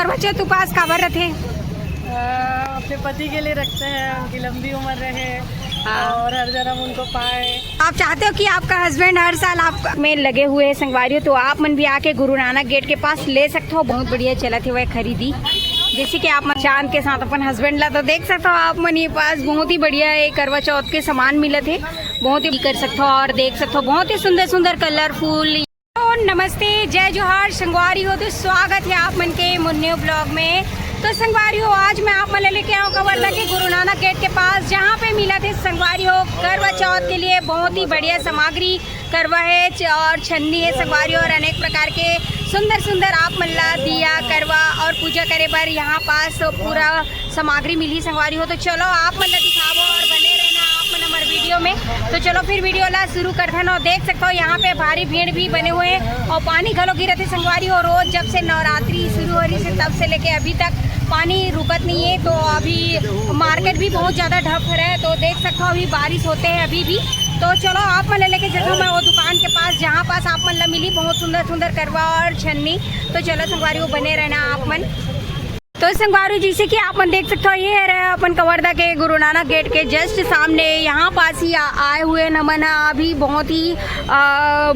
करवा चौथ उपास काबर रथे? अपने पति के लिए रखते हैं, उनकी लंबी उम्र रहे और हर जन्म उनको पाए। आप चाहते हो कि आपका हस्बैंड हर साल आप में लगे हुए हैं संगवारियों, तो आप मन भी आके गुरु नानक गेट के पास ले सकते हो। बहुत बढ़िया चला थे वह खरीदी, जैसे कि आप चांद के साथ अपन हस्बैंड ला तो देख सकते हो आप मन ये पास बहुत ही बढ़िया एक करवा चौथ के सामान मिले थे, बहुत ही कर सकते हो और देख सकते हो बहुत ही सुंदर सुंदर कलरफुल। नमस्ते, जय जोहार संगवारियों, तो स्वागत है आप मन के मुन्ने ब्लॉग में। तो संगवारियों आज मैं आप मन लेके आऊँ कवर्धा के गुरु नानक गेट के पास, जहाँ पे मिला थे संगवारियों करवा चौथ के लिए बहुत ही बढ़िया सामग्री करवा है और छन्नी है संगवारियों और अनेक प्रकार के सुंदर सुंदर आप मल्ला दिया करवा और पूजा करे पर यहाँ पास पूरा सामग्री मिली संगवारियों। तो चलो आप मल्ला दिखाओ और बने रहना आप मन हमारे वीडियो में। तो चलो फिर वीडियो ला शुरू करते हैं। और देख सकते हो यहाँ पे भारी भीड़ भी बने हुए हैं और पानी घलो गिरे थे संगवारियों। रोज जब से नवरात्रि शुरू हो रही है तब से लेके अभी तक पानी रुकत नहीं है, तो अभी मार्केट भी बहुत ज़्यादा ढक है। तो देख सकते हो अभी बारिश होते हैं अभी भी। तो चलो आप मन लेके चलता हूँ मैं वो दुकान के पास जहाँ पास आप मन मिली बहुत सुंदर सुंदर करवा और छन्नी। तो चलो संगवारियों बने रहना आप मन। तो संगवारियों जैसे कि आप मन देख सकते हो ये है अपन कवर्धा के गुरु नानक गेट के जस्ट सामने, यहाँ पास ही आए हुए नमन अभी बहुत ही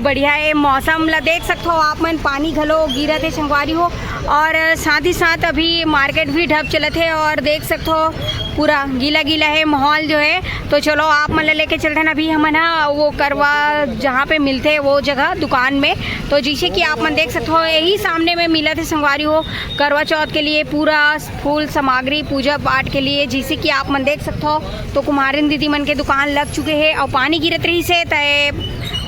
बढ़िया है मौसम ला देख सकते हो आप मन। पानी घलो गिरा थे संगवारियों और साथ ही साथ अभी मार्केट भी ढक चले थे और देख सकते हो पूरा गीला गीला है माहौल जो है। तो चलो आप मन लेके चलते हैं अभी हम ना वो करवा जहाँ पे मिलते हैं वो जगह दुकान में। तो जैसे कि आप मन देख सकते हो यही सामने में मिला थे संगवारियों करवा चौथ के लिए पूरा फूल सामग्री पूजा पाठ के लिए, जैसे कि आप मन देख सकते हो। तो कुमारिन दीदी मन के दुकान लग चुके हैं और पानी गिरत रही से तय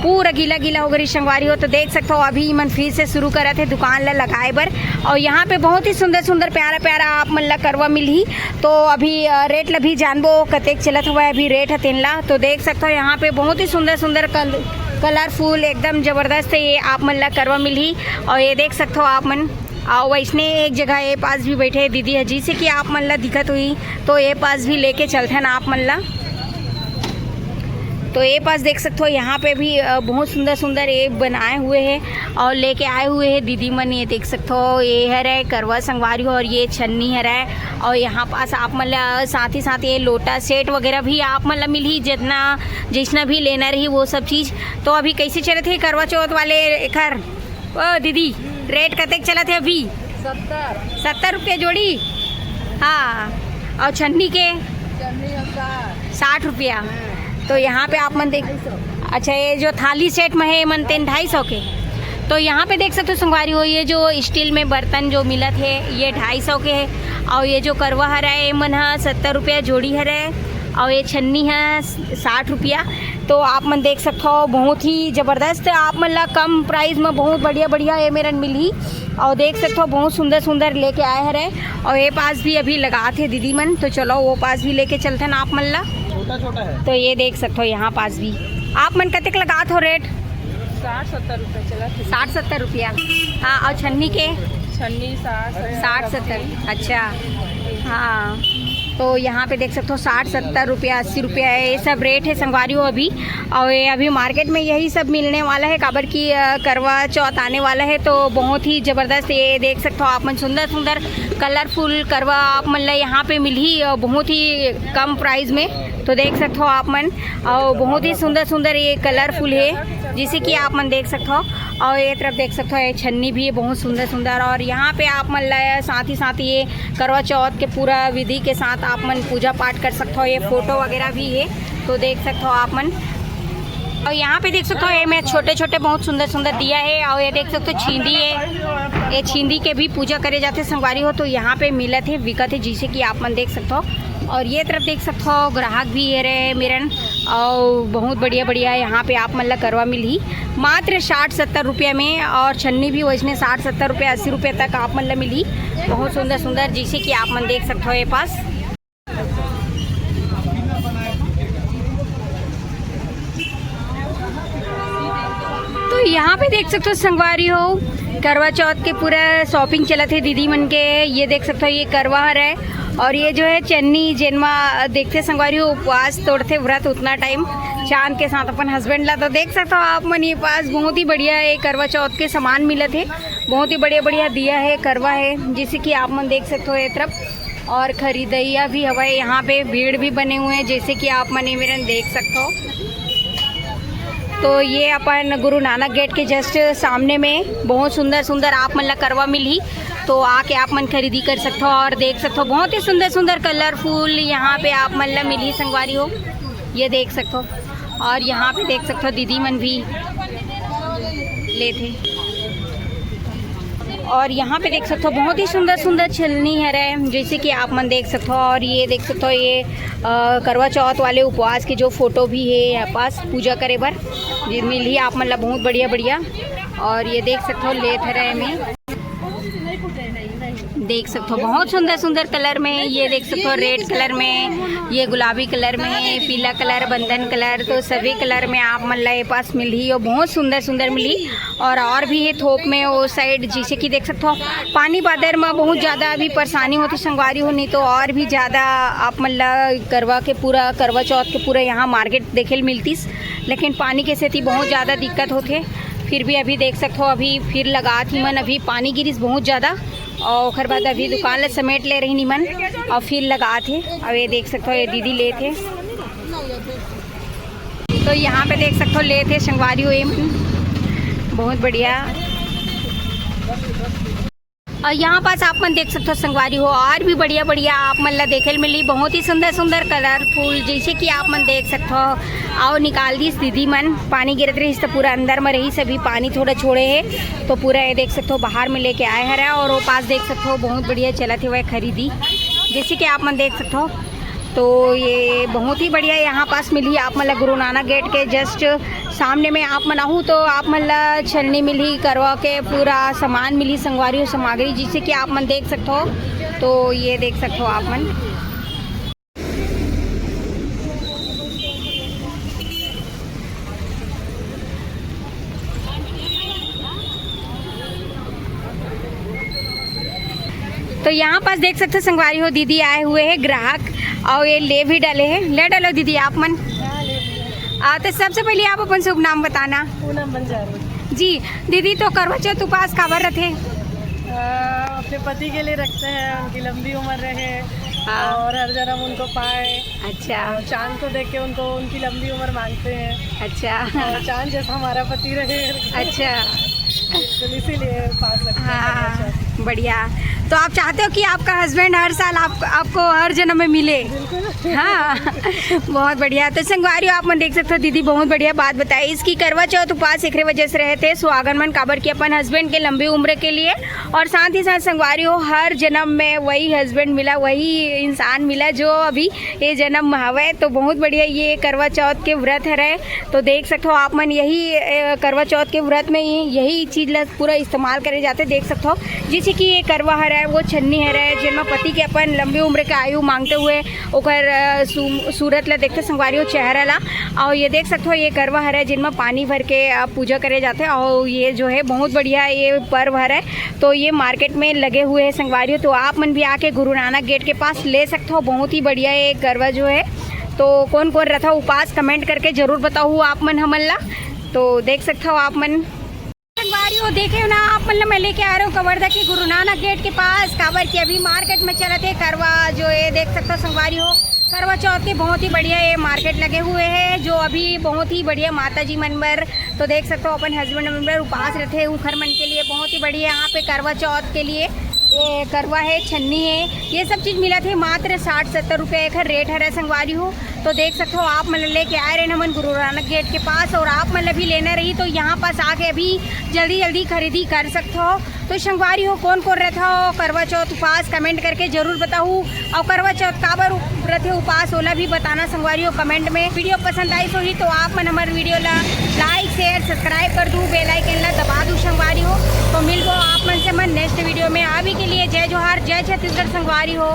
पूरा गीला गीला हो गई संगवारी हो। तो देख सकते हो अभी मन फिर से शुरू करा थे दुकान ला लगाए बर और यहाँ पे बहुत ही सुंदर सुंदर प्यारा प्यारा आप मन ला करवा मिली। तो अभी रेट ला भी जानबो कतेक चलत हुआ है अभी रेट है तेन ला। तो देख सकते हो यहाँ पे बहुत ही सुंदर सुंदर कलरफुल एकदम जबरदस्त है ये आप मन ला करवा मिली। और ये देख सकते हो आप मन और वैसने एक जगह ये पास भी बैठे दीदी है जिसे कि आप मन ला दिक्कत हुई तो ये पास भी लेके चलते हैं ना आप मन ला। तो ये पास देख सकते हो यहाँ पे भी बहुत सुंदर सुंदर ये बनाए हुए हैं और लेके आए हुए हैं दीदी मन। ये देख सकते हो ये है रे करवा संगवारी और ये छन्नी है रे। और यहाँ पास आप मतलब साथ ही साथ ये लोटा सेट वगैरह भी आप मतलब मिली जितना जिसना भी लेना रही वो सब चीज़। तो अभी कैसे चले थे करवा चौथ वाले खर ओ दीदी रेट कतेक चला थे अभी? 70 रुपये जोड़ी। हाँ और छन्नी के 60 रुपया। तो यहाँ पे आप मन देख अच्छा ये जो थाली सेट में है मन 250 के। तो यहाँ पे देख सकते हो संगवारी हो ये जो स्टील में बर्तन जो मिला थे ये 250 के है और ये जो करवा हरा है मन 70 रुपया जोड़ी हरा है और ये छन्नी है 60 रुपया। तो आप मन देख सकते हो बहुत ही ज़बरदस्त आप मन ला कम प्राइस में बहुत बढ़िया बढ़िया ये मेरन मिली। और देख सकते हो बहुत सुंदर सुंदर लेके आए हैं और ये पास भी अभी लगा थे दीदी मन। तो चलो वो पास भी लेके चलते हैं ना आप मन ला। छोटा छोटा है तो ये देख सकते हो यहाँ पास भी आप मन कतेक लगा हो रेट? 60-70 रुपये चला। 60-70 रुपया। हाँ और छन्नी के? छन्नी 60-70। अच्छा हाँ तो यहाँ पे देख सकते हो 60-70 रुपया 80 रुपया है ये सब रेट है संगवारियों अभी। और ये अभी मार्केट में यही सब मिलने वाला है काबर की करवा चौथ आने वाला है। तो बहुत ही ज़बरदस्त ये देख सकते हो आप मन सुंदर सुंदर कलरफुल करवा आप मन यहाँ पे मिली बहुत ही कम प्राइस में। तो देख सकते हो आप मन और बहुत ही सुंदर सुंदर ये कलरफुल है जिसे कि आप मन देख सकते हो। और ये तरफ देख सकते हो ये छन्नी भी है बहुत सुंदर सुंदर। और यहाँ पे आप मन लाया साथ ही साथ ये करवा चौथ के पूरा विधि के साथ आप मन पूजा पाठ कर सकते हो। ये फ़ोटो वगैरह भी है तो देख सकते हो आप मन। और यहाँ पे देख सकते हो ये मैं छोटे छोटे बहुत सुंदर सुंदर दिया है। और ये देख सकते हो छींदी है, ये छींदी के भी पूजा करे जाते संगवारी हो। तो यहाँ पे मिलत है विकत है जिसे कि आप मन देख सकते हो। और ये तरफ देख सकते हो ग्राहक भी है रे मेरन और बहुत बढ़िया बढ़िया यहाँ पे आप मतलब करवा मिली मात्र 60-70 रुपये में। और छन्नी भी वैसने 60-70 रुपये 80 रुपये तक आप मतलब मिली बहुत सुंदर सुंदर जिसे कि आप मन देख सकते हो ये पास। तो यहाँ पे देख सकते हो संगवारी हो करवा चौथ के पूरा शॉपिंग चला थे दीदी मन के। ये देख सकते हो ये करवा हर है और ये जो है चन्नी जिनमा देखते संगवारी हो उपवास तोड़ते व्रत उतना टाइम चांद के साथ अपन हस्बैंड ला। तो देख सकते हो आप मन ये पास बहुत ही बढ़िया ये करवा चौथ के सामान मिले थे बहुत ही बढ़िया बढ़िया दिया है, करवा है, जैसे कि आप मन देख सकते हो ये तरफ। और खरीदैया भी हवा है, यहाँ पे भीड़ भी बने हुए हैं, जैसे कि आप मन मेरन देख सकते हो। तो ये अपन गुरु नानक गेट के जस्ट सामने में बहुत सुंदर सुंदर आप मन ला करवा मिली, तो आके आप मन खरीदी कर सकते हो और देख सकते हो। बहुत ही सुंदर सुंदर कलरफुल यहाँ पे आप मन ला मिली संगवारी हो, ये देख सकते हो। और यहाँ पे देख सकते हो दीदी मन भी लेते, और यहाँ पे देख सकते हो बहुत ही सुंदर सुंदर छलनी है, जैसे कि आप मन देख सकते हो। और ये देख सकते हो ये करवा चौथ वाले उपवास के जो फोटो भी है यहाँ पास पूजा करे बर जिनमें ली आप मन ला बहुत बढ़िया बढ़िया। और ये देख सकते हो लेथ है में, देख सकते हो बहुत सुंदर सुंदर कलर में, ये देख सकते हो रेड कलर में, ये गुलाबी कलर में, पीला कलर, बंधन कलर, तो सभी कलर में आप मन ला ये पास मिली और बहुत सुंदर सुंदर मिली। और भी है थोक में वो साइड, जैसे कि देख सकते हो पानी बादर में बहुत ज़्यादा अभी परेशानी होती संगवारी हो, नहीं तो और भी ज़्यादा आप मन ला करवा चौथ के पूरा यहाँ मार्केट देखे मिलतीस, लेकिन पानी के सेती बहुत ज़्यादा दिक्कत होते। फिर भी अभी देख सकते हो अभी फिर लगा थी मन, अभी पानी गिरिस बहुत ज़्यादा, और उसके बाद अभी दुकान ला समेट ले रही निमन और फिर लगा थे। अब ये देख सकते हो ये दीदी ले थे, तो यहाँ पे देख सकते हो ले थे संगवारी हो बहुत बढ़िया। और यहाँ पास आप मन देख सकते हो संगवारी हो और भी बढ़िया बढ़िया आप मन ला देखे मिली, बहुत ही सुंदर सुंदर कलरफुल, जैसे कि आप मन देख सकते हो। आओ निकाल दी दीदी मन, पानी गिरत रही तो पूरा अंदर में रही, सभी पानी थोड़ा छोड़े है तो पूरा ये देख सकते हो बाहर में लेके आए हैं। और वो पास देख सकते हो बहुत बढ़िया चला थे वह खरीदी, जैसे कि आप मन देख सकते हो। तो ये बहुत ही बढ़िया यहाँ पास मिली आप मतलब गुरु नानक गेट के जस्ट सामने में आप मनाहूँ तो आप मतलब छलनी मिली, करवा के पूरा सामान मिली, संगवारी सामग्री, जिसे कि आप मन देख सकते हो। तो ये देख सकते हो आप मन। तो यहाँ पास देख सकते हो संगवारी हो दीदी आए हुए हैं ग्राहक, और ये ले भी डाले हैं, ले डालो दीदी आप मन। तो सबसे पहले आप अपन शुभ नाम बताना। पूनम बंजारी जी। दीदी तो करवा चौथ उपवास काबर रखे? अपने पति के लिए रखते हैं, उनकी लंबी उम्र रहे और हर जन्म उनको पाए। अच्छा। चांद को देख के उनको उनकी लंबी उम्र मांगते हैं। अच्छा। और चांद जैसा हमारा पति रहे। अच्छा, इसीलिए पास रखते हैं। हाँ, बढ़िया। तो आप चाहते हो कि आपका हस्बैंड हर साल आपको हर जन्म में मिले? हाँ, बहुत बढ़िया। तो संगवारी आप मन देख सकते हो दीदी बहुत बढ़िया बात बताई, इसकी करवा चौथ उपवास एक वजह से रहे थे सुहागन मन काबर की अपन हस्बैंड के लंबी उम्र के लिए, और साथ ही साथ संगवारी हो हर जन्म में वही हस्बैंड मिला, वही इंसान मिला जो अभी ये जन्म में हवे। तो बहुत बढ़िया ये करवा चौथ के व्रत है, तो देख सकते हो आप मन यही करवा चौथ के व्रत में यही चीज़ पूरा इस्तेमाल करे जाते, देख सकते हो। जैसे कि ये करवा है वो छन्नी है जिनमें पति के अपन लंबी उम्र के आयु मांगते हुए ओकर सूरत ला देखते संगवारी हो चेहरा ला, और ये देख सकते हो ये करवा है जिनमें पानी भर के पूजा करे जाते हैं। और ये जो है बहुत बढ़िया ये पर्व है, तो ये मार्केट में लगे हुए हैं संगवारी हो, तो आप मन भी आके गुरु नानक गेट के पास ले सकते हो। बहुत ही बढ़िया ये करवा जो है, तो कौन कौन रथा उपवास कमेंट करके जरूर बताओ आप मन हमन ला। तो देख सकते हो आप मन संगवारी हो, देखे हो ना आप मतलब मैं लेके आ रहा हूँ कवर्धा के गुरु नानक गेट के पास, काबर की अभी मार्केट में चला थे करवा जो ये देख सकते हो संगवारी हो करवा चौथ के बहुत ही बढ़िया ये मार्केट लगे हुए हैं, जो अभी बहुत ही बढ़िया माता जी मनबर। तो देख सकते हो अपन हस्बैंड मनबर उपवास रहते हैं उखर मन के लिए, बहुत ही बढ़िया यहाँ पे करवा चौथ के लिए ये करवा है, छन्नी है, ये सब चीज़ मिला थे मात्र 60-70 रुपये एक रेट है संगवारी हो। तो देख सकते हो आप मतलब लेके आए रहे नमन गुरु नानक गेट के पास, और आप मतलब भी लेना रही तो यहाँ पास आके अभी जल्दी जल्दी खरीदी कर सकते हो। तो संगवारी हो कौन कौन रहता हो करवा चौथ उपवास कमेंट करके जरूर बताऊँ, और करवा चौथ काबर रथे उपवास ओला भी बताना संगवारी हो कमेंट में। वीडियो पसंद आई तो ही तो आप मन हमारे वीडियो ला लाइक शेयर सब्सक्राइब कर दूँ, बेल आइकन ला दबा दूँ संगवारी हो। तो मिल गो आप मन से मन नेक्स्ट वीडियो में। अभी के लिए जय जोहार, जय छत्तीसगढ़ संगवारी हो।